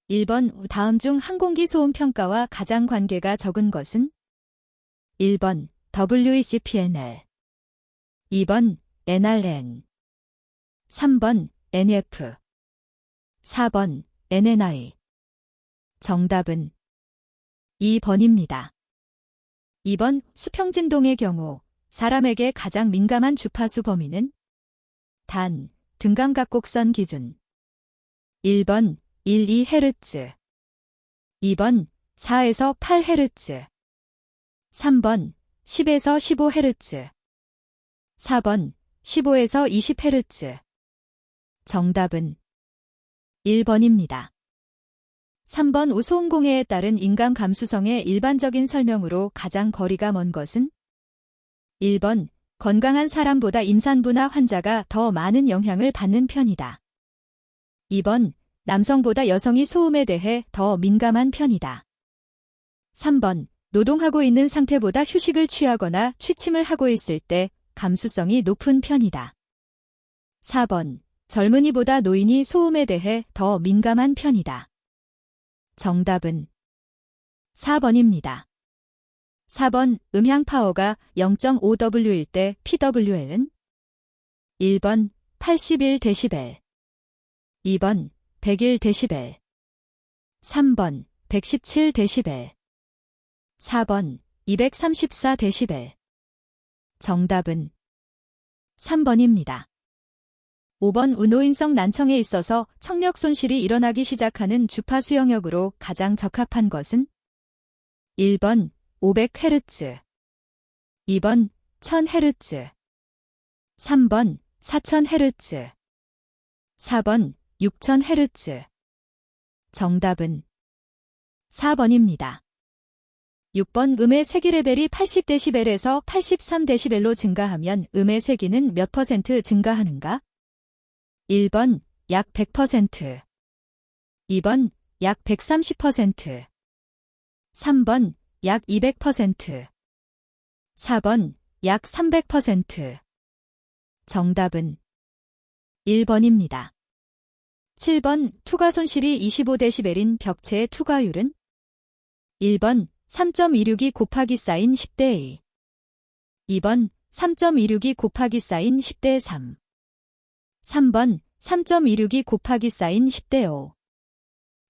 1번 다음 중 항공기 소음 평가와 가장 관계가 적은 것은? 1번 WECPNL, 2번 NRN, 3번 NF, 4번 NNI. 정답은 2번입니다. 2번 수평진동의 경우 사람에게 가장 민감한 주파수 범위는? 단, 등감각곡선 기준 1번 1-2Hz, 2번 4에서 8Hz, 3번 10에서 15Hz, 4번 15에서 20Hz. 정답은 1번입니다. 3번 우소음공해에 따른 인감 감수성의 일반적인 설명으로 가장 거리가 먼 것은? 1번 건강한 사람보다 임산부나 환자가 더 많은 영향을 받는 편이다. 2번 남성보다 여성이 소음에 대해 더 민감한 편이다. 3번 노동하고 있는 상태보다 휴식을 취하거나 취침을 하고 있을 때 감수성이 높은 편이다. 4번 젊은이보다 노인이 소음에 대해 더 민감한 편이다. 정답은 4번입니다. 4번 음향 파워가 0.5W일 때 PWL은? 1번 81dB, 2번 101dB, 3번 117dB, 4번 234dB. 정답은 3번입니다. 5번 운노인성 난청에 있어서 청력 손실이 일어나기 시작하는 주파수 영역으로 가장 적합한 것은? 1번 500Hz, 2번 1000Hz, 3번 4000Hz, 4번 6000Hz. 정답은 4번입니다. 6번 음의 세기 레벨이 80dB에서 83dB로 증가하면 음의 세기는 몇 퍼센트 증가하는가? 1번 약 100%, 2번 약 130%, 3번 약 200%, 4번 약 300%. 정답은 1번입니다. 7번 투과 손실이 25dB인 벽체의 투과율은? 1번 3.262 곱하기 사인 10대 2, 2번 3.262 곱하기 사인 10대 3, 3번 3.262 곱하기 사인 10대 5,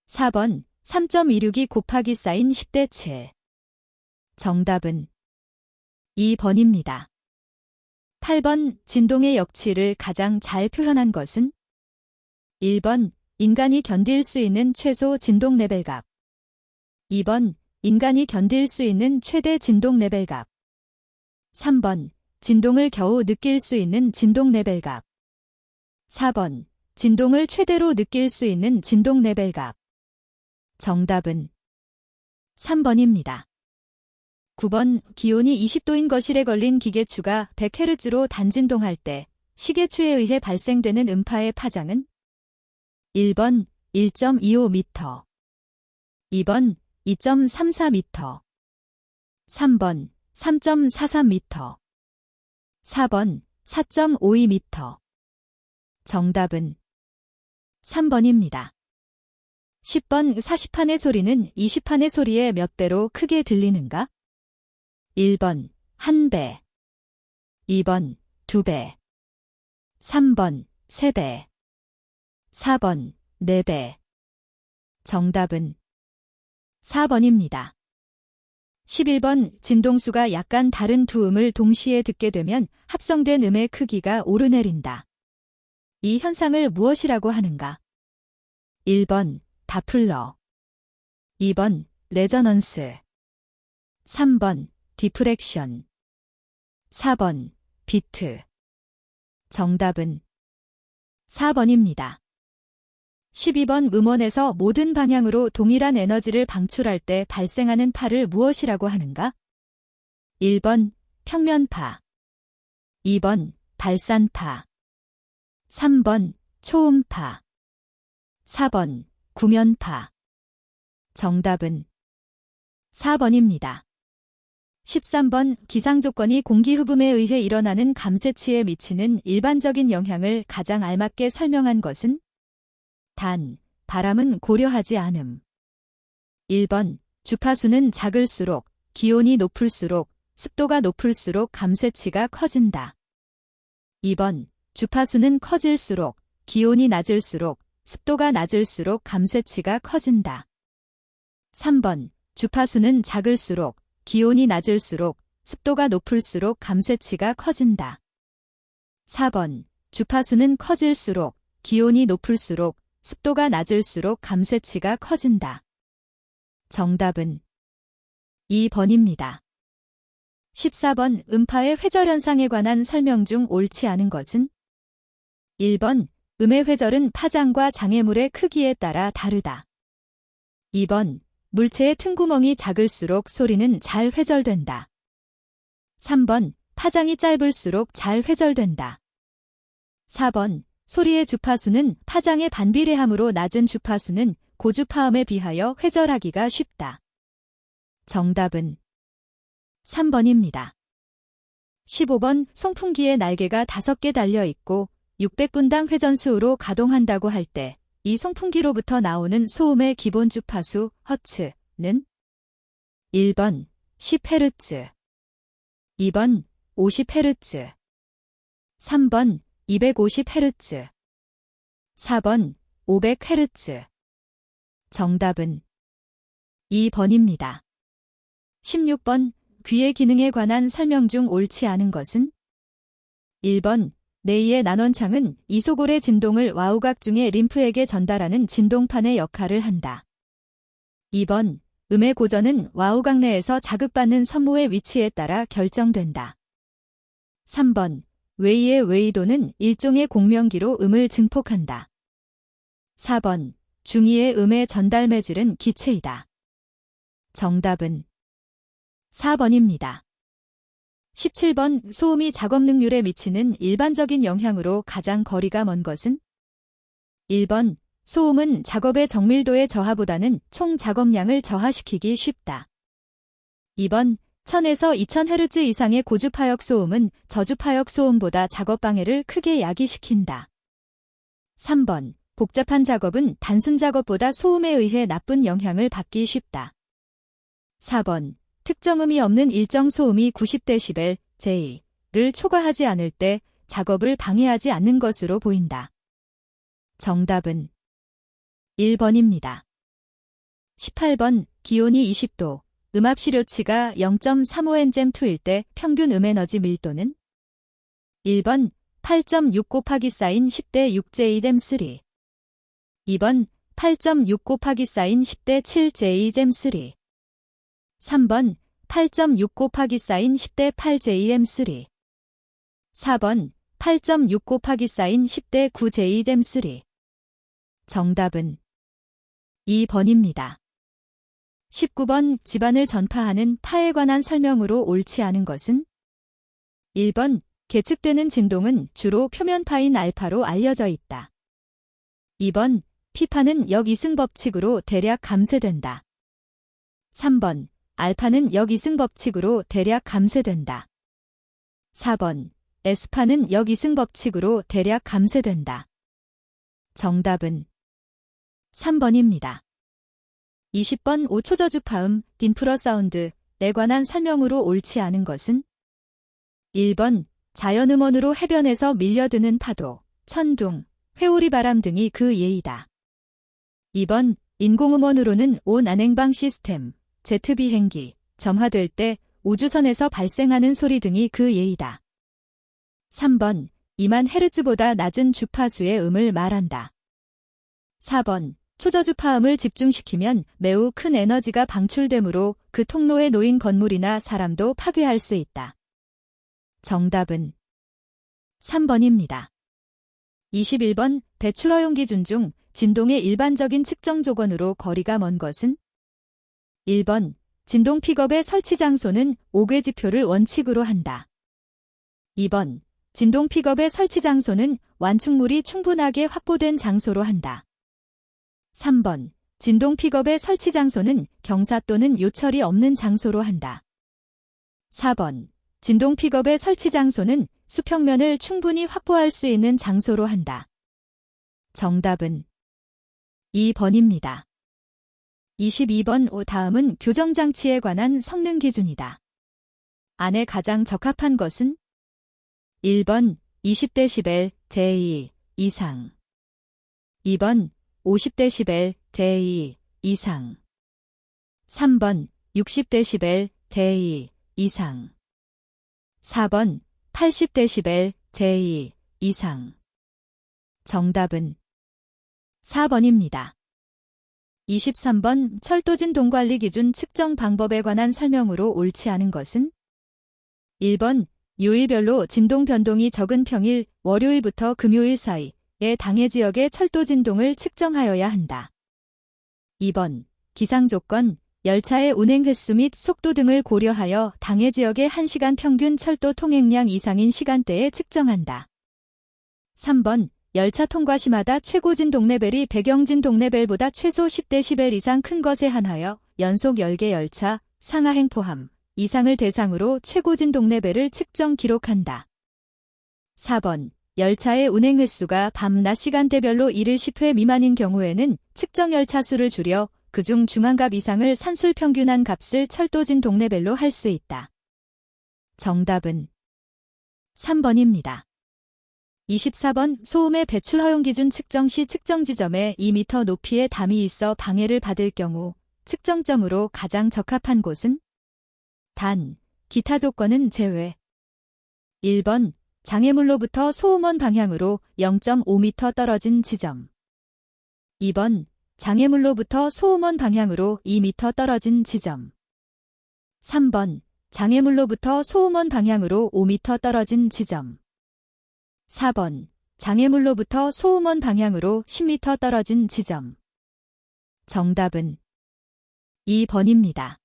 4번 3.262 곱하기 사인 10대 7. 정답은 2번입니다. 8번 진동의 역치를 가장 잘 표현한 것은? 1번 인간이 견딜 수 있는 최소 진동 레벨값, 2번 인간이 견딜 수 있는 최대 진동 레벨값, 3번 진동을 겨우 느낄 수 있는 진동 레벨값, 4번 진동을 최대로 느낄 수 있는 진동 레벨값. 정답은 3번입니다. 9번 기온이 20도인 거실에 걸린 기계추가 100Hz로 단진동할 때 시계추에 의해 발생되는 음파의 파장은? 1번 1.25m, 2번 2.34m, 3번 3.43m, 4번 4.52m. 정답은 3번입니다. 10번 40판의 소리는 20판의 소리의 몇 배로 크게 들리는가? 1번 1배, 2번 2배, 3번 3배, 4번 4배. 정답은 4번입니다. 11번 진동수가 약간 다른 두 음을 동시에 듣게 되면 합성된 음의 크기가 오르내린다. 이 현상을 무엇이라고 하는가? 1번 다플러, 2번 레저넌스, 3번 디프렉션, 4번 비트. 정답은 4번입니다. 12번 음원에서 모든 방향으로 동일한 에너지를 방출할 때 발생하는 파를 무엇이라고 하는가? 1번 평면파, 2번 발산파, 3번 초음파, 4번 구면파. 정답은 4번입니다. 13번 기상조건이 공기흡음에 의해 일어나는 감쇄치에 미치는 일반적인 영향을 가장 알맞게 설명한 것은? 단, 바람은 고려하지 않음. 1번 주파수는 작을수록, 기온이 높을수록, 습도가 높을수록 감쇄치가 커진다. 2번 주파수는 커질수록, 기온이 낮을수록, 습도가 낮을수록 감쇄치가 커진다. 3번 주파수는 작을수록, 기온이 낮을수록, 습도가 높을수록 감쇄치가 커진다. 4번 주파수는 커질수록, 기온이 높을수록, 습도가 낮을수록 감쇄치가 커진다. 정답은 2번입니다. 14번 음파의 회절현상에 관한 설명 중 옳지 않은 것은? 1번 음의 회절은 파장과 장애물의 크기에 따라 다르다. 2번 물체의 틈구멍이 작을수록 소리는 잘 회절된다. 3번 파장이 짧을수록 잘 회절된다. 4번 소리의 주파수는 파장의 반비례하므로 낮은 주파수는 고주파음에 비하여 회절하기가 쉽다. 정답은 3번입니다. 15번 송풍기에 날개가 5개 달려 있고 600분당 회전수로 가동한다고 할 때 이 송풍기로부터 나오는 소음의 기본 주파수 허츠는 1번 10Hz, 2번 50Hz, 3번 250Hz, 4번 500Hz. 정답은 2번입니다. 16번 귀의 기능에 관한 설명 중 옳지 않은 것은? 1번 뇌의 난원창은 이소골의 진동을 와우각 중의 림프에게 전달하는 진동판의 역할을 한다. 2번 음의 고전은 와우각 내에서 자극받는 선모의 위치에 따라 결정된다. 3번 웨이의 웨이도는 일종의 공명기로 음을 증폭한다. 4번 중이의 음의 전달 매질은 기체이다. 정답은 4번입니다. 17번 소음이 작업 능률에 미치는 일반적인 영향으로 가장 거리가 먼 것은? 1번 소음은 작업의 정밀도의 저하보다는 총 작업량을 저하시키기 쉽다. 2번 1000에서 2000Hz 이상의 고주파역 소음은 저주파역 소음보다 작업 방해를 크게 야기시킨다. 3번 복잡한 작업은 단순 작업보다 소음에 의해 나쁜 영향을 받기 쉽다. 4번 특정음이 없는 일정 소음이 90dB, J를 초과하지 않을 때 작업을 방해하지 않는 것으로 보인다. 정답은 1번입니다. 18번 기온이 20도, 음압시료치가 0.35Njem2일 때 평균 음에너지 밀도는? 1번 8.6 곱하기 사인 10대 6Jjem3, 2번 8.6 곱하기 사인 10대 7Jjem3, 3번 8.6 곱하기 사인 10대 8Jm3, 4번 8.6 곱하기 사인 10대 9Jm3. 정답은 2번입니다. 19번 집안을 전파하는 파에 관한 설명으로 옳지 않은 것은? 1번 계측되는 진동은 주로 표면파인 알파로 알려져 있다. 2번 피파는 역이승 법칙으로 대략 감쇄된다. 3번 알파는 역이승 법칙으로 대략 감쇄된다. 4번 S파는 역이승 법칙으로 대략 감쇄된다. 정답은 3번입니다. 20번 5초 저주파음, 인프라사운드에 관한 설명으로 옳지 않은 것은? 1번 자연음원으로 해변에서 밀려드는 파도, 천둥, 회오리 바람 등이 그 예이다. 2번 인공음원으로는 온 안행방 시스템, 제트 비행기, 점화될 때 우주선에서 발생하는 소리 등이 그 예이다. 3번 2만 헤르츠보다 낮은 주파수의 음을 말한다. 4번 초저주파음을 집중시키면 매우 큰 에너지가 방출되므로 그 통로에 놓인 건물이나 사람도 파괴할 수 있다. 정답은 3번입니다. 21번 배출허용 기준 중 진동의 일반적인 측정 조건으로 거리가 먼 것은? 1번 진동 픽업의 설치 장소는 5궤지표를 원칙으로 한다. 2번 진동 픽업의 설치 장소는 완충물이 충분하게 확보된 장소로 한다. 3번 진동 픽업의 설치 장소는 경사 또는 요철이 없는 장소로 한다. 4번 진동 픽업의 설치 장소는 수평면을 충분히 확보할 수 있는 장소로 한다. 정답은 2번입니다. 22번 다음은 교정장치에 관한 성능 기준이다. 안에 가장 적합한 것은 1번 20dB 대2 이상 2번 50dB 대2 이상 3번 60dB 대2 이상 4번 80dB 대2 이상 정답은 4번입니다. 23번 철도진동 관리 기준 측정 방법에 관한 설명으로 옳지 않은 것은 1번 요일별로 진동 변동이 적은 평일, 월요일부터 금요일 사이의 당해 지역의 철도 진동을 측정하여야 한다. 2번 기상 조건, 열차의 운행 횟수 및 속도 등을 고려하여 당해 지역의 1시간 평균 철도 통행량 이상인 시간대에 측정한다. 3번 열차 통과 시마다 최고 진동 레벨이 배경 진동 레벨보다 최소 10dB 이상 큰 것에 한하여 연속 10개 열차, 상하행 포함 이상을 대상으로 최고 진동 레벨을 측정 기록한다. 4번 열차의 운행 횟수가 밤, 낮 시간대별로 일일 10회 미만인 경우에는 측정 열차 수를 줄여 그중 중앙값 이상을 산술 평균한 값을 철도 진동 레벨로 할 수 있다. 정답은 3번입니다. 24번 소음의 배출 허용 기준 측정 시 측정 지점에 2m 높이의 담이 있어 방해를 받을 경우 측정점으로 가장 적합한 곳은 단, 기타 조건은 제외. 1번 장애물로부터 소음원 방향으로 0.5m 떨어진 지점. 2번 장애물로부터 소음원 방향으로 2m 떨어진 지점. 3번 장애물로부터 소음원 방향으로 5m 떨어진 지점. 4번 장애물로부터 소음원 방향으로 10m 떨어진 지점. 정답은 2번입니다.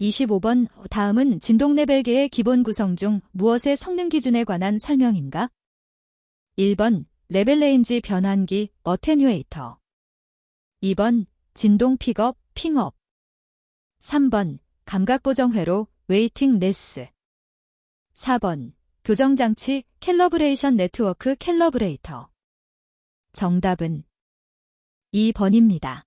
25번 다음은 진동 레벨계의 기본 구성 중 무엇의 성능 기준에 관한 설명인가? 1번 레벨 레인지 변환기 어테뉴에이터 2번 진동 픽업 핑업 3번 감각 보정 회로 웨이팅 레스 4번 교정장치 캘러브레이션 네트워크 캘러브레이터 정답은 2번입니다.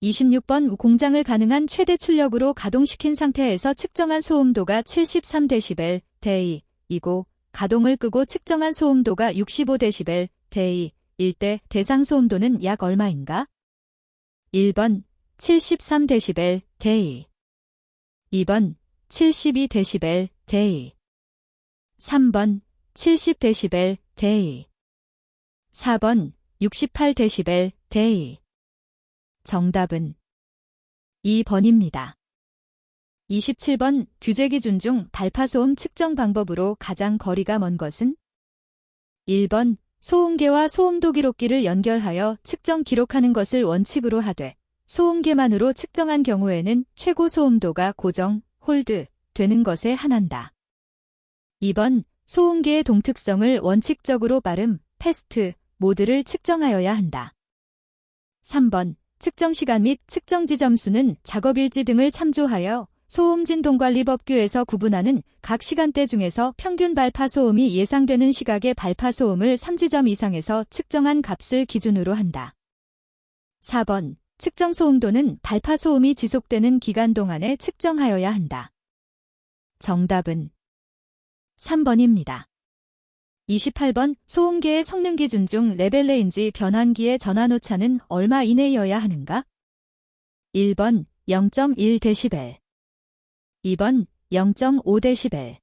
26번 공장을 가능한 최대 출력으로 가동시킨 상태에서 측정한 소음도가 73dB 대2이고 가동을 끄고 측정한 소음도가 65dB 대2일 때 대상 소음도는 약 얼마인가? 1번 73dB 대2 2번 72dB 대2 3번 70dB 대2 4번 68dB 대2 정답은 2번입니다. 27번 규제 기준 중 발파소음 측정 방법으로 가장 거리가 먼 것은 1번 소음계와 소음도 기록기를 연결하여 측정 기록하는 것을 원칙으로 하되 소음계만으로 측정한 경우에는 최고 소음도가 고정, 홀드 되는 것에 한한다. 2번 소음계의 동특성을 원칙적으로 빠름, 패스트, 모드를 측정하여야 한다. 3번 측정 시간 및 측정 지점 수는 작업일지 등을 참조하여 소음진동관리법규에서 구분하는 각 시간대 중에서 평균 발파소음이 예상되는 시각의 발파소음을 3지점 이상에서 측정한 값을 기준으로 한다. 4번 측정 소음도는 발파소음이 지속되는 기간 동안에 측정하여야 한다. 정답은 3번입니다. 28번 소음계의 성능 기준 중 레벨 레인지 변환기의 전환 오차는 얼마 이내여야 하는가? 1번 0.1dB 2번 0.5dB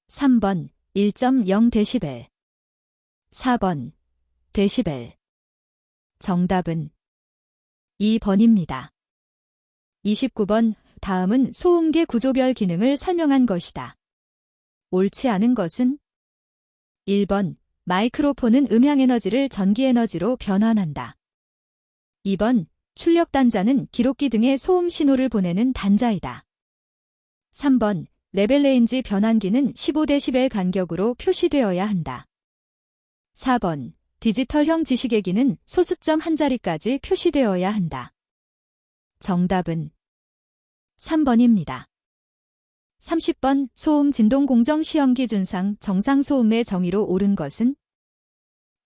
3번 1.0dB 4번 데시벨 정답은 2번입니다. 29번 다음은 소음계 구조별 기능을 설명한 것이다. 옳지 않은 것은 1번 마이크로폰은 음향에너지를 전기에너지로 변환한다. 2번 출력 단자는 기록기 등의 소음 신호를 보내는 단자이다. 3번 레벨 레인지 변환기는 15dB 간격으로 표시되어야 한다. 4번 디지털형 지시계기는 소수점 한 자리까지 표시되어야 한다. 정답은 3번입니다. 30번 소음 진동 공정 시험 기준상 정상 소음의 정의로 옳은 것은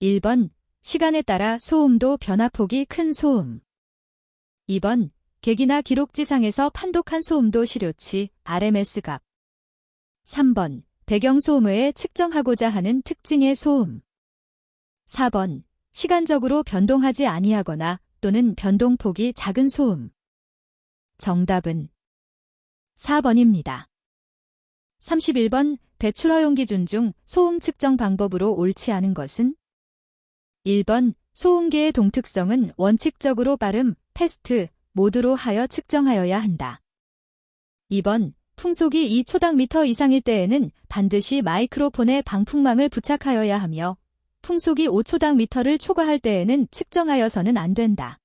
1번 시간에 따라 소음도 변화폭이 큰 소음. 2번, 객이나 기록지상에서 판독한 소음도 시료치 RMS 값. 3번, 배경소음을 측정하고자 하는 특징의 소음. 4번, 시간적으로 변동하지 아니하거나 또는 변동폭이 작은 소음. 정답은 4번입니다. 31번, 배출 허용 기준 중 소음 측정 방법으로 옳지 않은 것은? 1번, 소음계의 동특성은 원칙적으로 빠름, 패스트, 모드로 하여 측정하여야 한다. 2번, 풍속이 2초당 이상일 때에는 반드시 마이크로폰에 방풍망을 부착하여야 하며 풍속이 5초당 를 초과할 때에는 측정하여서는 안 된다.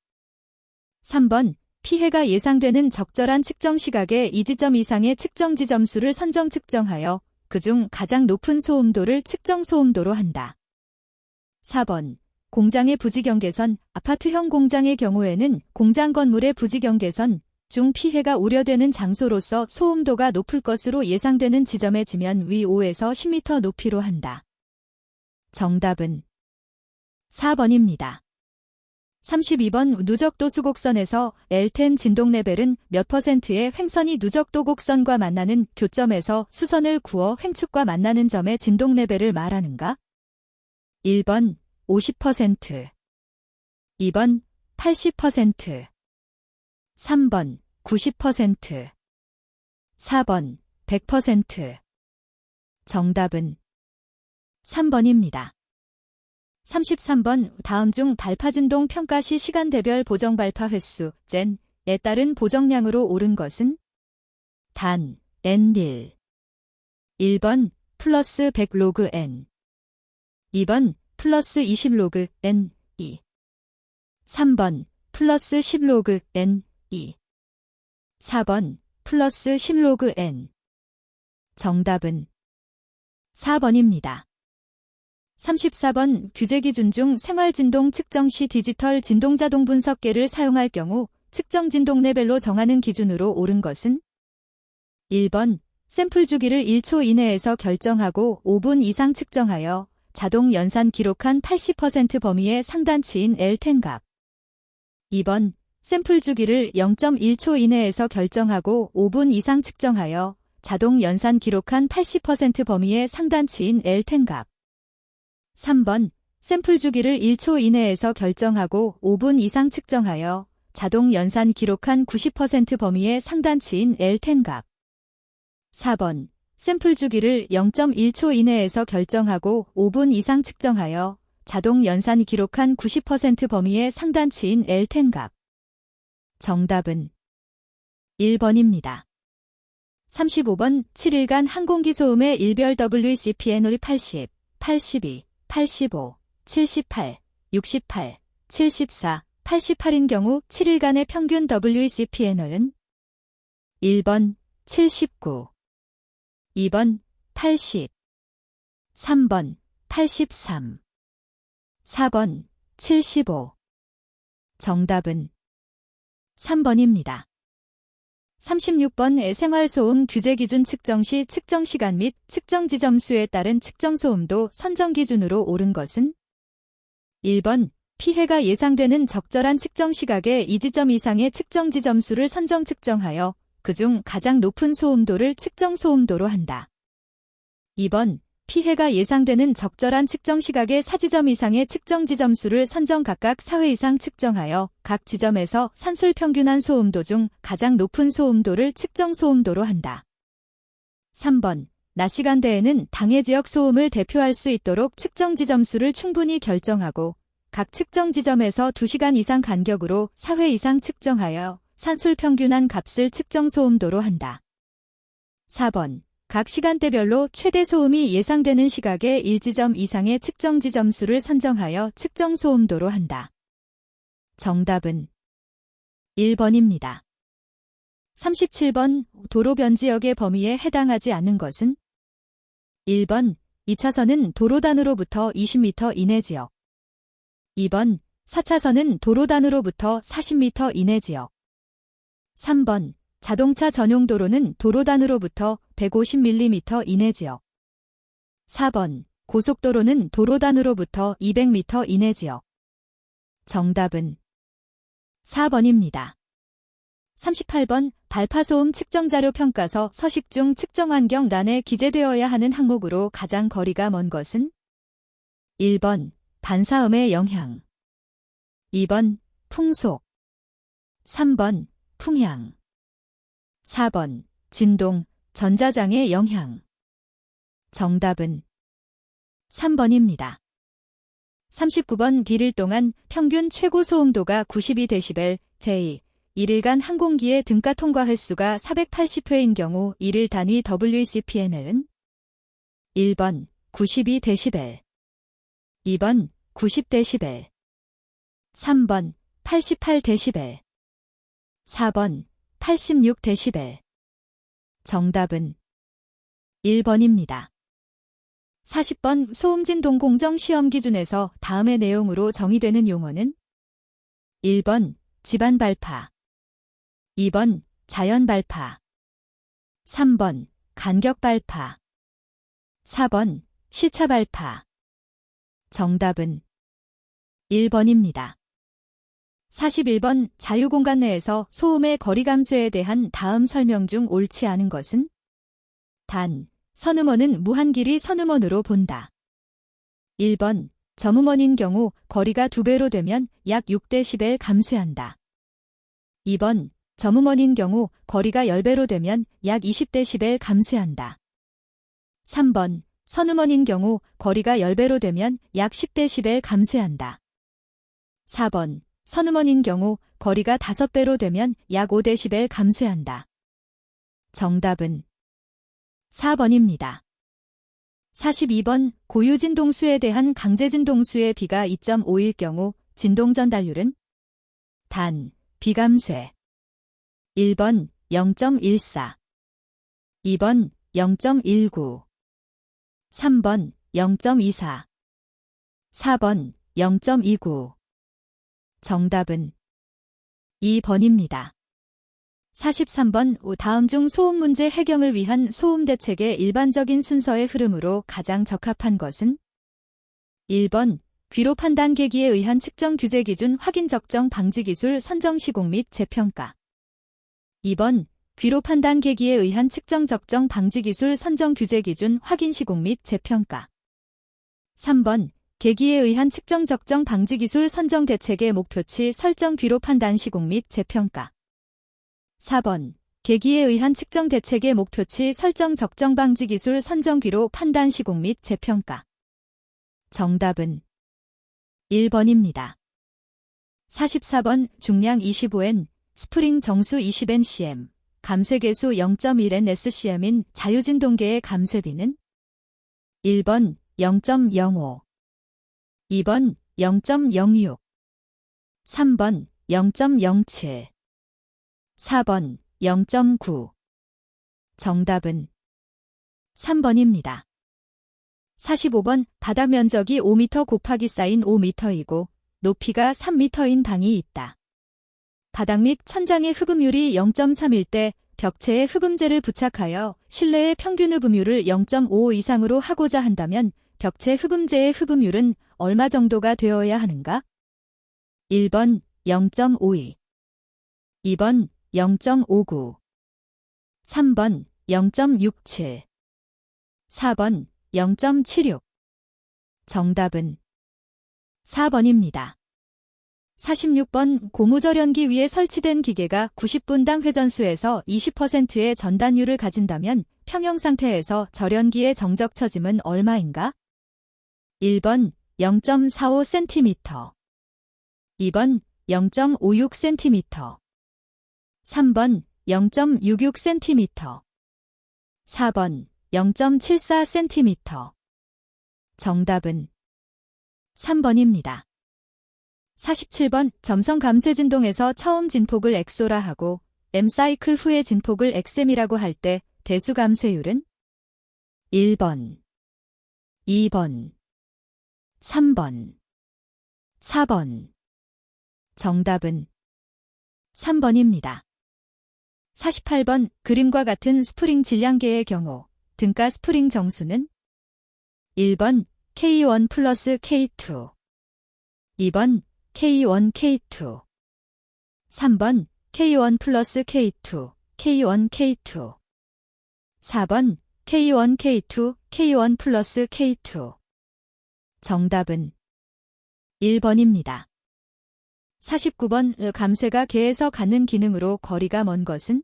3번, 피해가 예상되는 적절한 측정 시각에 2지점 이상의 측정 지점수를 선정 측정하여 그중 가장 높은 소음도를 측정 소음도로 한다. 4번, 공장의 부지경계선, 아파트형 공장의 경우에는 공장 건물의 부지경계선 중 피해가 우려되는 장소로서 소음도가 높을 것으로 예상되는 지점의 지면 위 5에서 10m 높이로 한다. 정답은 4번입니다. 32번, 누적도 수곡선에서 L10 진동 레벨은 몇 %의 횡선이 누적도 곡선과 만나는 교점에서 수선을 구어 횡축과 만나는 점의 진동 레벨을 말하는가? 1번 50%, 2번 80%, 3번 90%, 4번 100%. 정답은 3번입니다. 33번, 다음 중 발파진동 평가 시 시간대별 보정 발파 횟수, 젠에 따른 보정량으로 옳은 것은? 단, N1. 1번, 플러스 100 로그 N. 2번, 플러스 20 로그 N, 2. 3번, 플러스 10 로그 N, 2. 4번, 플러스 10 로그 N. 정답은 4번입니다. 34번, 규제 기준 중 생활진동 측정 시 디지털 진동자동 분석계를 사용할 경우 측정 진동 레벨로 정하는 기준으로 옳은 것은? 1번, 샘플 주기를 1초 이내에서 결정하고 5분 이상 측정하여 자동 연산 기록한 80% 범위의 상단치인 L10 값. 2번, 샘플 주기를 0.1초 이내에서 결정하고 5분 이상 측정하여 자동 연산 기록한 80% 범위의 상단치인 L10 값. 3번, 샘플 주기를 1초 이내에서 결정하고 5분 이상 측정하여 자동 연산 기록한 90% 범위의 상단치인 L10 값. 4번, 샘플 주기를 0.1초 이내에서 결정하고 5분 이상 측정하여 자동 연산 기록한 90% 범위의 상단치인 L10 값. 정답은 1번입니다. 35번, 7일간 항공기 소음의 일별 WCPN율이 80, 82, 85, 78, 68, 74, 88인 경우 7일간의 평균 WCPN율은? 1번 79, 2번 80, 3번 83, 4번 75. 정답은 3번입니다. 36번, 생활소음 규제 기준 측정 시 측정 시간 및 측정 지점 수에 따른 측정 소음도 선정 기준으로 옳은 것은? 1번, 피해가 예상되는 적절한 측정 시각에 2지점 이상의 측정 지점 수를 선정 측정하여 그중 가장 높은 소음도를 측정 소음도로 한다. 2번, 피해가 예상되는 적절한 측정 시각의 4지점 이상의 측정 지점 수를 선정 각각 4회 이상 측정하여 각 지점에서 산술 평균한 소음도 중 가장 높은 소음도를 측정 소음도로 한다. 3번, 낮 시간대에는 당해 지역 소음을 대표할 수 있도록 측정 지점 수를 충분히 결정하고 각 측정 지점에서 2시간 이상 간격으로 4회 이상 측정하여 산술 평균한 값을 측정 소음도로 한다. 4번, 각 시간대별로 최대 소음이 예상되는 시각에 1지점 이상의 측정 지점 수를 선정하여 측정 소음도로 한다. 정답은 1번입니다. 37번, 도로 변지역의 범위에 해당하지 않는 것은? 1번, 2차선은 도로단으로부터 20m 이내 지역. 2번, 4차선은 도로단으로부터 40m 이내 지역. 3번, 자동차 전용 도로는 도로단으로부터 150mm 이내 지역. 4번, 고속도로는 도로단으로부터 200m 이내 지역. 정답은 4번입니다. 38번 발파소음 측정자료 평가서 서식 중 측정환경란에 기재되어야 하는 항목으로 가장 거리가 먼 것은? 1번 반사음의 영향, 2번 풍속, 3번 풍향, 4번 진동, 전자장애 영향. 정답은 3번입니다. 39번 길일 동안 평균 최고 소음도가 92dB, 제2, 1일간 항공기의 등가 통과 횟수가 480회인 경우 1일 단위 WCPNL은? 1번 92dB, 2번 90dB, 3번 88dB, 4번 86dB. 정답은 1번입니다. 40번 소음진동 공정 시험 기준에서 다음의 내용으로 정의되는 용어는? 1번 집안 발파, 2번 자연 발파, 3번 간격 발파, 4번 시차 발파. 정답은 1번입니다. 41번 자유공간 내에서 소음의 거리 감소에 대한 다음 설명 중 옳지 않은 것은? 단, 선음원은 무한길이 선음원으로 본다. 1번 점음원인 경우 거리가 2배로 되면 약 6dB 감소한다. 2번 점음원인 경우 거리가 10배로 되면 약 20dB 감소한다. 3번 선음원인 경우 거리가 10배로 되면 약 10dB 감소한다. 4번 선음원인 경우 거리가 5배로 되면 약 5dB 감소한다. 정답은 4번입니다. 42번 고유진동수에 대한 강제진동수의 비가 2.5일 경우 진동 전달률은? 단, 비감쇄. 1번 0.14, 2번 0.19, 3번 0.24, 4번 0.29. 정답은 2번입니다. 43번 다음 중 소음 문제 해결을 위한 소음 대책의 일반적인 순서의 흐름으로 가장 적합한 것은? 1번 귀로 판단 계기에 의한 측정 규제 기준 확인 적정 방지 기술 선정 시공 및 재평가. 2번 귀로 판단 계기에 의한 측정 적정 방지 기술 선정 규제 기준 확인 시공 및 재평가. 3번 계기에 의한 측정 적정 방지 기술 선정 대책의 목표치 설정 귀로 판단 시공 및 재평가. 4번 계기에 의한 측정 대책의 목표치 설정 적정 방지 기술 선정 귀로 판단 시공 및 재평가. 정답은 1번입니다. 44번 중량 25N, 스프링 정수 20NCM, 감쇄계수 0.1NSCM인 자유진동계의 감쇄비는? 1번 0.05, 2번 0.06, 3번 0.07, 4번 0.9. 정답은 3번입니다. 45번 바닥 면적이 5m 곱하기 쌓인 5m이고 높이가 3m인 방이 있다. 바닥 및 천장의 흡음율이 0.3일 때 벽체에 흡음재를 부착하여 실내의 평균 흡음율을 0.5 이상으로 하고자 한다면 벽체 흡음재의 흡음율은 얼마 정도가 되어야 하는가? 1번 0.52, 2번 0.59, 3번 0.67, 4번 0.76. 정답은 4번입니다. 46번 고무절연기 위에 설치된 기계가 90분당 회전수에서 20%의 전단율을 가진다면 평형 상태에서 절연기의 정적 처짐은 얼마인가? 1번 0.45cm, 2번 0.56cm, 3번 0.66cm, 4번 0.74cm. 정답은 3번입니다. 47번 점성 감쇄 진동에서 처음 진폭을 엑소라 하고 M사이클 후의 진폭을 XM이라고 할 때 대수 감쇄율은? 1번, 2번, 3번, 4번. 정답은 3번입니다. 48번 그림과 같은 스프링 질량계의 경우 등가 스프링 정수는? 1번 K1 플러스 K2 2번 K1 K2 3번 K1 플러스 K2 K1 K2 4번 K1 K2 K1 플러스 K2 정답은 1번입니다. 49번 감쇄가 개에서 갖는 기능으로 거리가 먼 것은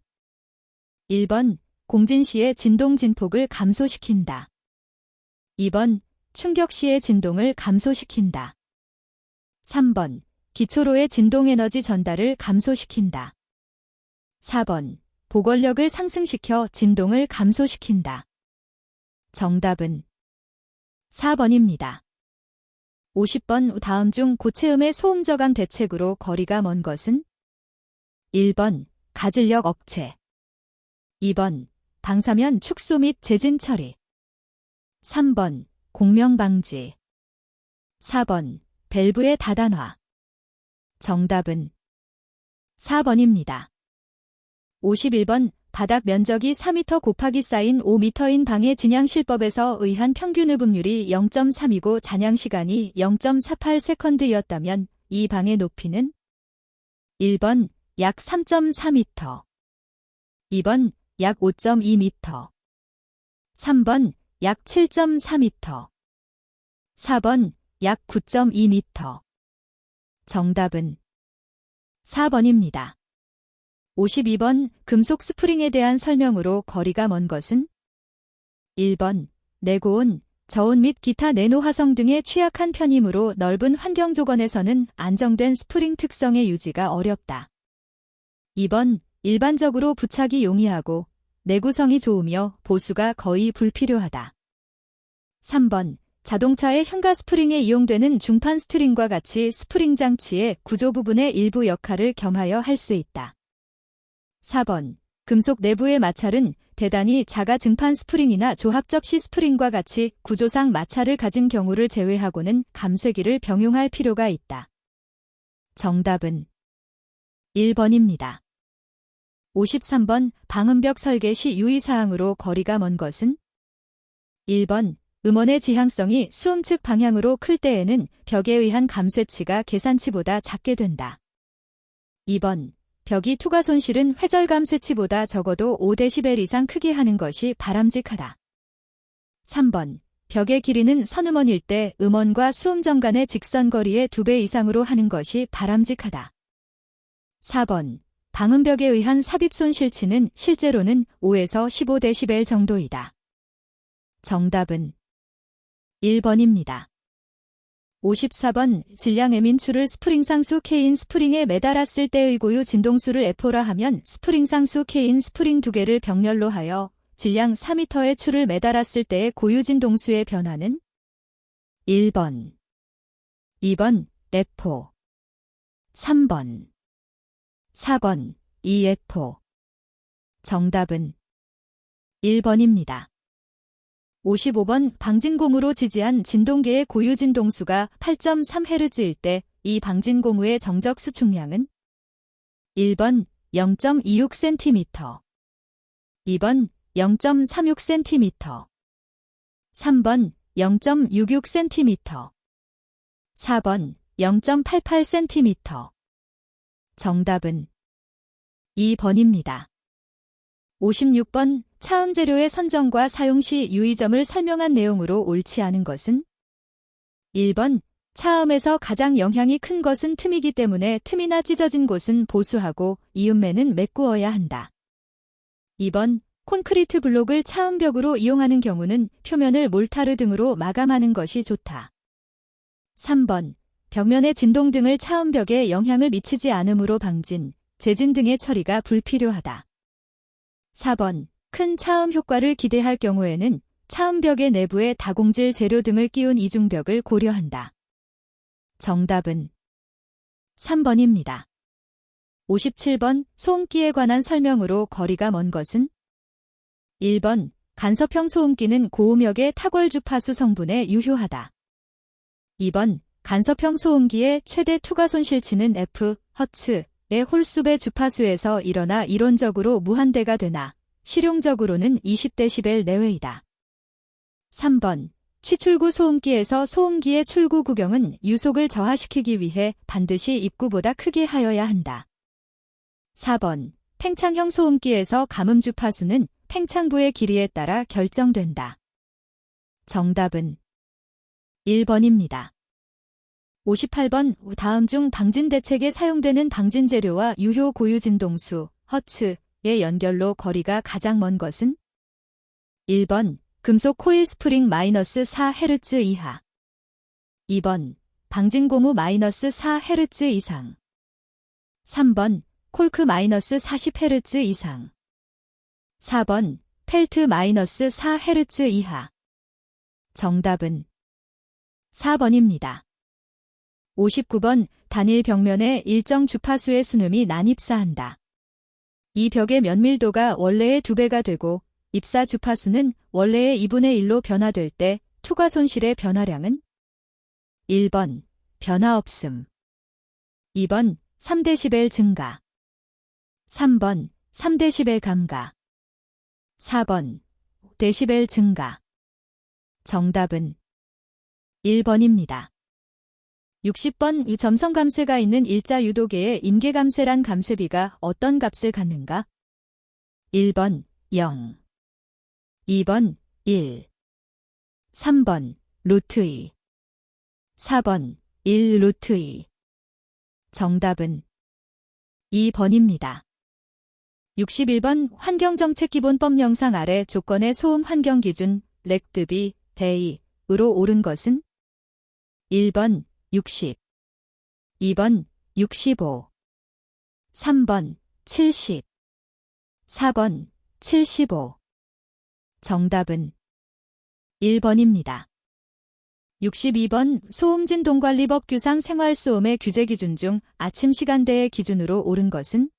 1번 공진 시의 진동 진폭을 감소시킨다. 2번 충격 시의 진동을 감소시킨다. 3번 기초로의 진동 에너지 전달을 감소시킨다. 4번 보궐력을 상승시켜 진동을 감소시킨다. 정답은 4번입니다. 50번 다음 중 고체음의 소음 저감 대책으로 거리가 먼 것은 1번 가질력 억제 2번 방사면 축소 및 재진 처리 3번 공명 방지 4번 밸브의 다단화 정답은 4번입니다. 51번 바닥 면적이 4m 곱하기 쌓인 5m인 방의 진양실법에서 의한 평균 흡음률이 0.3이고 잔향시간이 0.48세컨드였다면 이 방의 높이는 1번 약 3.4m 2번 약 5.2m 3번 약 7.4m 4번 약 9.2m 정답은 4번입니다. 52번 금속 스프링에 대한 설명으로 거리가 먼 것은 1번 내고온, 저온 및 기타 내노화성 등의 취약한 편이므로 넓은 환경 조건에서는 안정된 스프링 특성의 유지가 어렵다. 2번 일반적으로 부착이 용이하고 내구성이 좋으며 보수가 거의 불필요하다. 3번 자동차의 현가 스프링에 이용되는 중판 스트링과 같이 스프링 장치의 구조 부분의 일부 역할을 겸하여 할 수 있다. 4번 금속 내부의 마찰은 대단히 자가 증판 스프링이나 조합 접시 스프링과 같이 구조상 마찰을 가진 경우를 제외하고는 감쇄기를 병용할 필요가 있다. 정답은 1번입니다. 53번 방음벽 설계 시 유의사항으로 거리가 먼 것은 1번 음원의 지향성이 수음 측 방향으로 클 때에는 벽에 의한 감쇄치가 계산치보다 작게 된다. 2번 벽이 투과 손실은 회절 감쇄치보다 적어도 5dB 이상 크게 하는 것이 바람직하다. 3번 벽의 길이는 선음원일 때 음원과 수음정 간의 직선거리의 2배 이상으로 하는 것이 바람직하다. 4번 방음벽에 의한 삽입 손실치는 실제로는 5에서 15dB 정도이다. 정답은 1번입니다. 54번 질량 M인출을 스프링 상수 K인 스프링에 매달았을 때의 고유 진동수를 F라 하면 스프링 상수 K인 스프링 2개를 병렬로 하여 질량 4m의 출을 매달았을 때의 고유 진동수의 변화는 1번 2번 F 3번 4번 EF 정답은 1번입니다. 55번 방진고무로 지지한 진동계의 고유 진동수가 8.3Hz일 때 이 방진고무의 정적 수축량은 1번 0.26cm 2번 0.36cm 3번 0.66cm 4번 0.88cm 정답은 2번입니다. 56번 차음 재료의 선정과 사용 시 유의점을 설명한 내용으로 옳지 않은 것은 1번 차음에서 가장 영향이 큰 것은 틈이기 때문에 틈이나 찢어진 곳은 보수하고 이음매는 메꾸어야 한다. 2번 콘크리트 블록을 차음벽으로 이용하는 경우는 표면을 몰타르 등으로 마감하는 것이 좋다. 3번 벽면의 진동 등을 차음벽에 영향을 미치지 않으므로 방진, 재진 등의 처리가 불필요하다. 4번 큰 차음 효과를 기대할 경우에는 차음벽의 내부에 다공질 재료 등을 끼운 이중벽을 고려한다. 정답은 3번입니다. 57번 소음기에 관한 설명으로 거리가 먼 것은 1번 간섭형 소음기는 고음역의 타궐 주파수 성분에 유효하다. 2번 간섭형 소음기의 최대 투과 손실치는 F/Hz의 홀수배 주파수에서 일어나 이론적으로 무한대가 되나 실용적으로는 20dB 내외이다. 3번 취출구 소음기에서 소음기의 출구 구경은 유속을 저하시키기 위해 반드시 입구보다 크게 하여야 한다. 4번. 팽창형 소음기에서 감음 주파수는 팽창부의 길이에 따라 결정된다. 정답은 1번입니다. 58번. 다음 중 방진 대책에 사용되는 방진 재료와 유효 고유 진동수, 허츠의 연결로 거리가 가장 먼 것은? 1번. 금속 코일 스프링 -4Hz 이하. 2번. 방진 고무 -4Hz 이상. 3번. 콜크 -40Hz 이상. 4번. 펠트 -4Hz 이하. 정답은 4번입니다. 59번. 단일 벽면에 일정 주파수의 순음이 난입사한다. 이 벽의 면밀도가 원래의 2배가 되고 입사 주파수는 원래의 2분의 1로 변화될 때 투과 손실의 변화량은? 1번. 변화 없음. 2번. 3dB 증가. 3번. 3dB 감가. 4번. 5dB 증가. 정답은 1번입니다. 60번. 이 점성 감쇄가 있는 일자 유도계의 임계감쇄란 감쇄비가 어떤 값을 갖는가? 1번 0. 2번 1. 3번 루트 2. 4번 1 루트 2. 정답은 2번입니다. 61번. 환경정책기본법 영상 아래 조건의 소음 환경기준 렉드비 대이으로 옳은 것은? 1번 60. 2번 65. 3번 70. 4번 75. 정답은 1번입니다. 62번. 소음진동관리법 규상 생활소음의 규제 기준 중 아침 시간대의 기준으로 옳은 것은?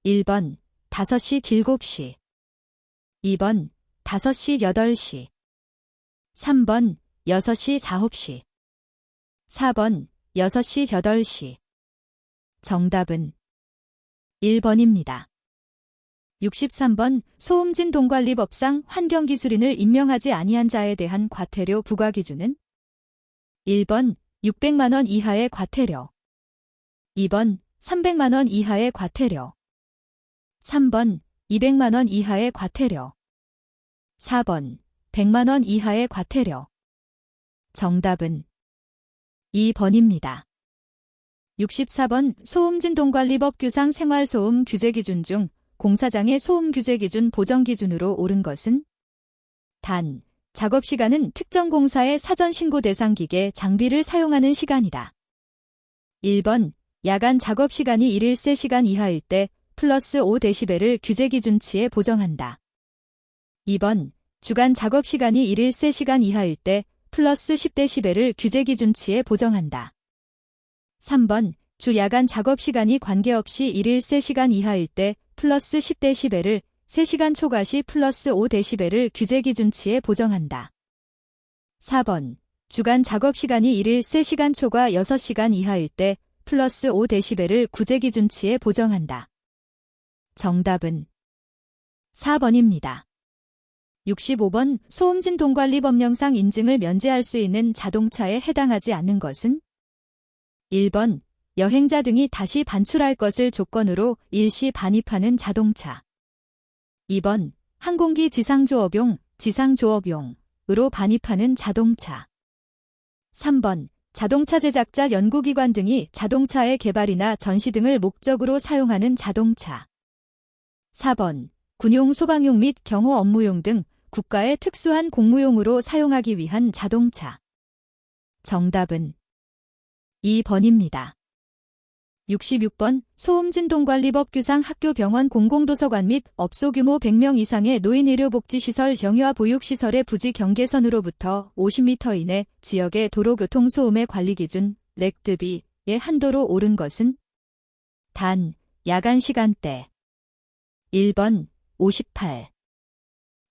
1번 5시 7시. 2번 5시 8시. 3번 6시 9시. 4번 6시 8시. 정답은 1번입니다. 63번. 소음진동관리법상 환경기술인을 임명하지 아니한 자에 대한 과태료 부과 기준은? 1번 600만원 이하의 과태료. 2번 300만원 이하의 과태료. 3번 200만원 이하의 과태료. 4번 100만원 이하의 과태료. 정답은 2번입니다. 64번. 소음진동관리법 규상 생활소음 규제 기준 중 공사장의 소음 규제 기준 보정 기준으로 옳은 것은? 단, 작업시간은 특정 공사의 사전 신고 대상 기계 장비를 사용하는 시간이다. 1번. 야간 작업시간이 1일 3시간 이하일 때 플러스 5dB를 규제 기준치에 보정한다. 2번. 주간 작업시간이 1일 3시간 이하일 때 플러스 10dB를 규제 기준치에 보정한다. 3번. 주 야간 작업시간이 관계없이 1일 3시간 이하일 때 플러스 10dB를 3시간 초과 시 플러스 5dB를 규제 기준치에 보정한다. 4번. 주간 작업시간이 1일 3시간 초과 6시간 이하일 때 플러스 5dB를 규제 기준치에 보정한다. 정답은 4번입니다. 65번. 소음진동관리법령상 인증을 면제할 수 있는 자동차에 해당하지 않는 것은? 1번. 여행자 등이 다시 반출할 것을 조건으로 일시 반입하는 자동차. 2번. 항공기 지상조업용으로 반입하는 자동차. 3번. 자동차 제작자 연구기관 등이 자동차의 개발이나 전시 등을 목적으로 사용하는 자동차. 4번. 군용 소방용 및 경호 업무용 등 국가의 특수한 공무용으로 사용하기 위한 자동차. 정답은 2번입니다. 66번. 소음진동관리법 규상 학교 병원 공공도서관 및 업소 규모 100명 이상의 노인의료복지시설 영유아 보육시설의 부지 경계선으로부터 50m 이내 지역의 도로교통소음의 관리기준 렉드비의 한도로 옳은 것은? 단, 야간 시간대. 1번 58.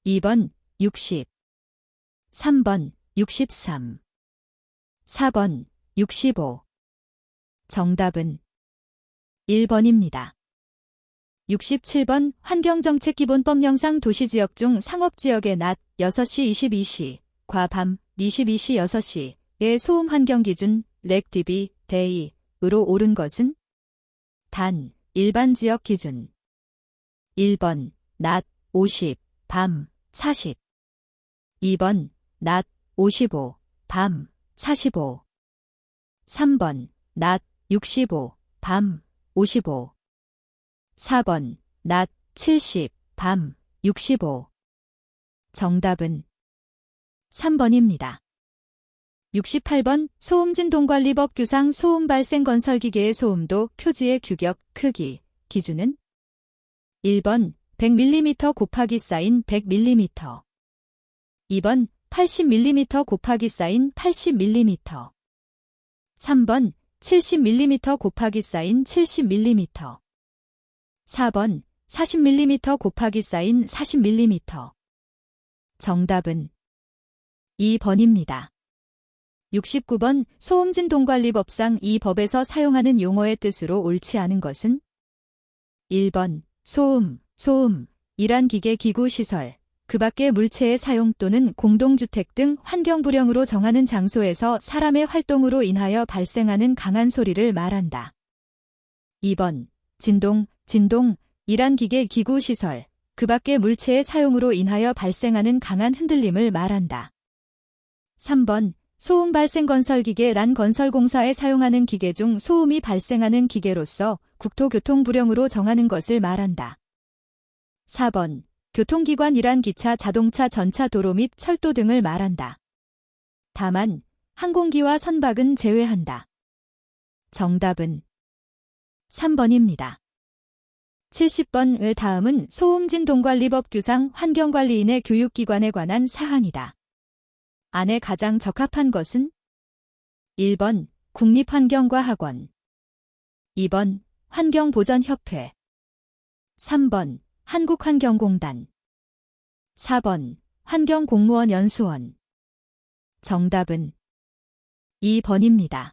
2번 60. 3번 63. 4번 65. 정답은 1번입니다. 67번. 환경정책기본법 영상 도시지역 중 상업지역의 낮 6시 22시, 과밤 22시 6시의 소음 환경 기준 렉DB 데이으로 옳은 것은 단 일반 지역 기준 1번 낮 50, 밤 40 2번 낮 55, 밤 45 3번 낮 65, 밤 55 4번 낮 70, 밤 65 정답은 3번입니다. 68번 소음진동관리법 규상 소음 발생 건설기계의 소음도 표지의 규격, 크기, 기준은 1번 100mm 곱하기 사인 100mm 2번 80mm 곱하기 사인 80mm 3번 70mm 곱하기 사인 70mm 4번 40mm 곱하기 사인 40mm 정답은 2번입니다. 69번 소음진동관리법상 이 법에서 사용하는 용어의 뜻으로 옳지 않은 것은 1번 소음이란 기계 기구 시설, 그 밖의 물체의 사용 또는 공동주택 등 환경불량으로 정하는 장소에서 사람의 활동으로 인하여 발생하는 강한 소리를 말한다. 2번 진동이란 기계 기구 시설, 그 밖의 물체의 사용으로 인하여 발생하는 강한 흔들림을 말한다. 3번 소음 발생 건설기계란 건설공사에 사용하는 기계 중 소음이 발생하는 기계로서 국토교통불량으로 정하는 것을 말한다. 4번 교통기관이란 기차, 자동차, 전차, 도로 및 철도 등을 말한다. 다만 항공기와 선박은 제외한다. 정답은 3번입니다. 70번 다음은 소음진동관리법 규상 환경관리인의 교육기관에 관한 사항이다. 안에 가장 적합한 것은 1번 국립환경과학원 2번 환경보전협회 3번 한국환경공단 4번 환경공무원 연수원 정답은 2번입니다.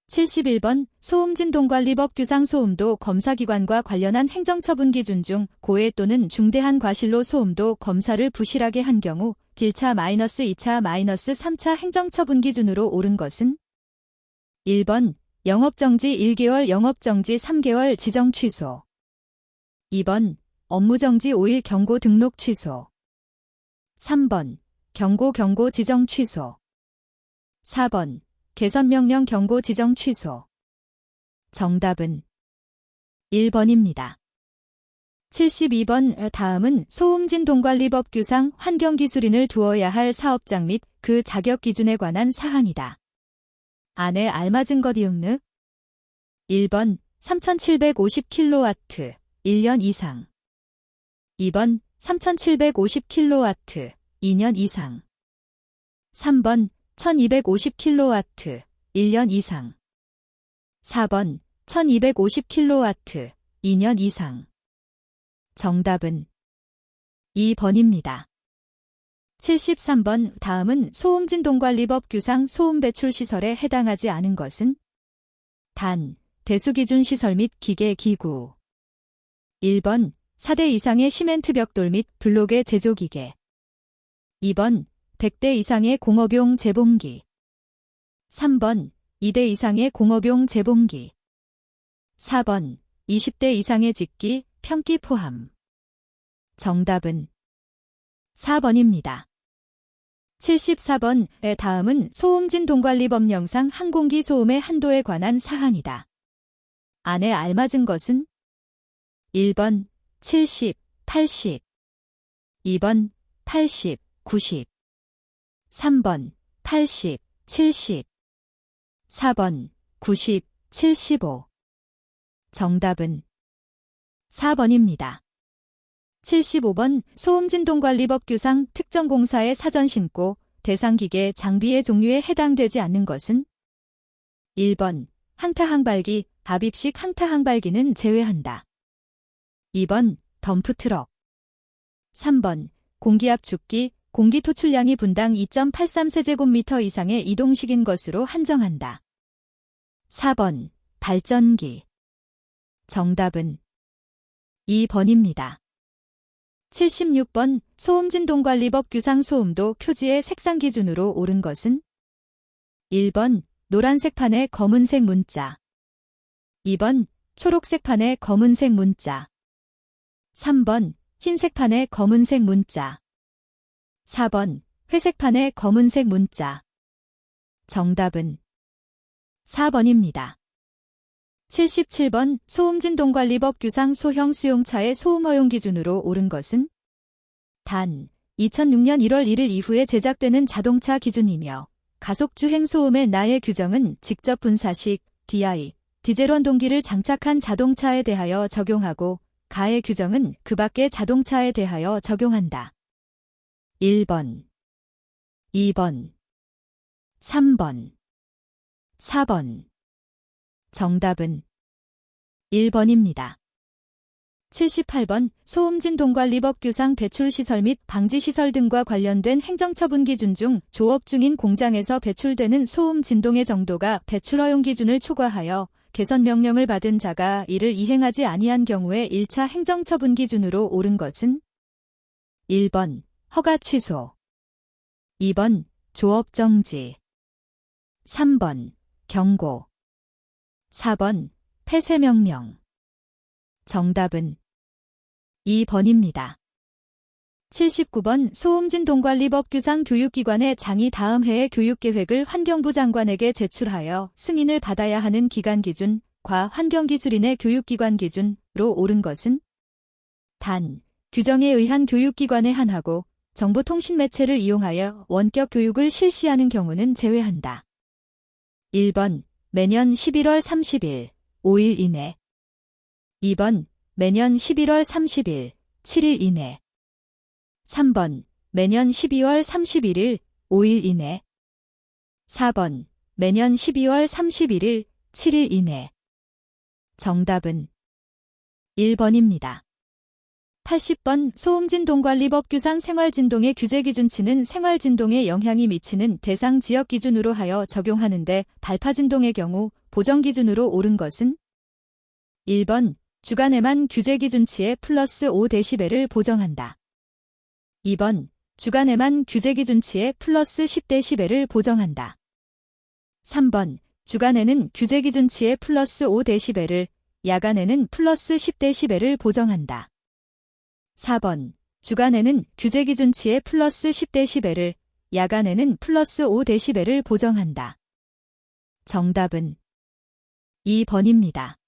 71번 소음진동관리법 규상 소음도 검사기관과 관련한 행정처분 기준 중 고해 또는 중대한 과실로 소음도 검사를 부실하게 한 경우 1차 -2차 -3차 행정처분 기준으로 옳은 것은 1번 영업정지 1개월 영업정지 3개월 지정 취소 2번 업무정지 5일 경고 등록 취소 3번 경고 지정 취소 4번 개선명령 경고 지정 취소 정답은 1번입니다. 72번 다음은 소음진동관리법 규상 환경기술인을 두어야 할 사업장 및 그 자격 기준에 관한 사항이다. 안에 알맞은 것 이응느 1번 3750kW 1년 이상 2번 3750kW 2년 이상 3번 1250kW 1년 이상 4번 1250kW 2년 이상 정답은 2번입니다. 73번 다음은 소음진동관리법 규상 소음배출시설에 해당하지 않은 것은 단 대수기준 시설 및 기계 기구 1번 4대 이상의 시멘트 벽돌 및 블록의 제조기계 2번 100대 이상의 공업용 재봉기 3번 2대 이상의 공업용 재봉기 4번 20대 이상의 직기, 평기 포함 정답은 4번입니다. 74번의 다음은 소음진동관리법령상 항공기 소음의 한도에 관한 사항이다. 안에 알맞은 것은 1번 70, 80 2번 80, 90 3번 80, 70 4번 90, 75 정답은 4번입니다. 75번 소음진동관리법 규상 특정 공사의 사전 신고 대상기계 장비의 종류에 해당되지 않는 것은 1번 항타항발기, 압입식 항타항발기는 제외한다. 2번 덤프트럭 3번 공기압축기, 공기토출량이 분당 2.83세제곱미터 이상의 이동식인 것으로 한정한다. 4번 발전기 정답은 2번입니다. 76번 소음진동관리법 규상 소음도 표지의 색상 기준으로 옳은 것은 1번 노란색 판에 검은색 문자 2번 초록색 판에 검은색 문자 3번 흰색 판에 검은색 문자 4번 회색 판에 검은색 문자 정답은 4번입니다. 77번 소음진동관리법 규상 소형 수용차의 소음 허용 기준으로 옳은 것은 단 2006년 1월 1일 이후에 제작되는 자동차 기준이며 가속주행 소음의 나의 규정은 직접 분사식 DI 디젤 원동기를 장착한 자동차에 대하여 적용하고 가의 규정은 그 밖의 자동차에 대하여 적용한다. 1번 2번 3번 4번 정답은 1번입니다. 78번 소음진동관리법 규상 배출시설 및 방지시설 등과 관련된 행정처분 기준 중 조업 중인 공장에서 배출되는 소음 진동의 정도가 배출 허용 기준을 초과하여 개선 명령을 받은 자가 이를 이행하지 아니한 경우에 1차 행정처분 기준으로 옳은 것은 1번 허가 취소 2번 조업 정지 3번 경고 4번 폐쇄 명령 정답은 2번입니다. 79번 소음진동관리법 규상 교육기관의 장이 다음 해의 교육계획을 환경부 장관에게 제출하여 승인을 받아야 하는 기간 기준, 과 환경기술인의 교육기관 기준으로 옳은 것은 단, 규정에 의한 교육기관에 한하고 정보통신매체를 이용하여 원격 교육을 실시하는 경우는 제외한다. 1번 매년 11월 30일, 5일 이내 2번 매년 11월 30일, 7일 이내 3번 매년 12월 31일, 5일 이내 4번 매년 12월 31일, 7일 이내 정답은 1번입니다. 80번 소음진동관리법 규상 생활진동의 규제기준치는 생활진동에 영향이 미치는 대상 지역 기준으로 하여 적용하는데 발파진동의 경우 보정기준으로 옳은 것은 1번 주간에만 규제기준치에 플러스 5dB를 보정한다. 2번 주간에만 규제기준치에 플러스 10dB를 보정한다. 3번 주간에는 규제기준치에 플러스 5dB를, 야간에는 플러스 10dB를 보정한다. 4번 주간에는 규제기준치에 플러스 10dB를, 야간에는 플러스 5dB를 보정한다. 정답은 2번입니다.